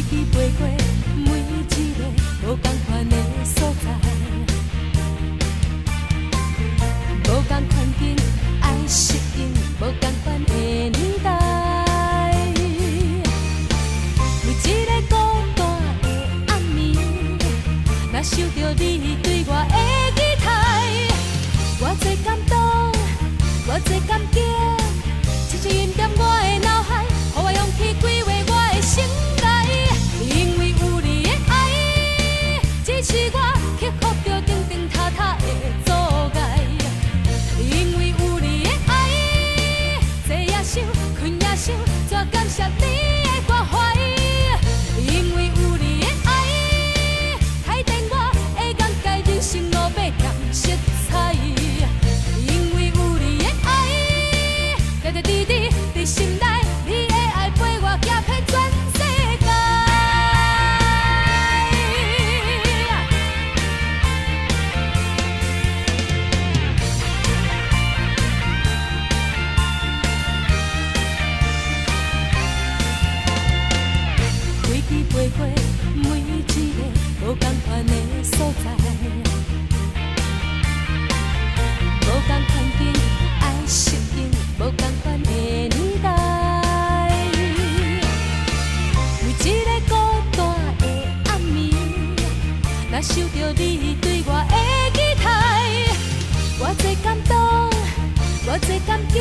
飞过每一个无同款的所在，无同款境爱适应无同款的年代。每一个孤单的暗暝，若想着你对我的期待，我最感动，我最感激，轻轻印在我的脑海，予我勇气归回我的心内。因为有你的爱，支持我克服着重重塌塌的阻碍。因为有你的爱，坐也想，困也想，怎感谢你的关怀？因为有你的爱，开展我的眼界，人生路要添色彩。因为有你的爱，常常滴滴在心内，你的爱陪我行遍全世界。飞机飞过每一个无同款的所在，无同款境爱适应无同款的年代。每一个孤单的暗暝，若想着你对我的期待，我最感动，我最感激，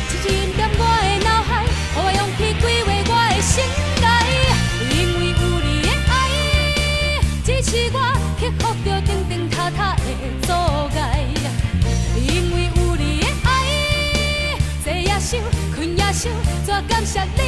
轻轻印在我的脑海，予我勇气归回我的心内。因为有你的爱，支持我克服着重重塌塌的阻碍。因为有你的爱，坐也想，困也想，怎感谢你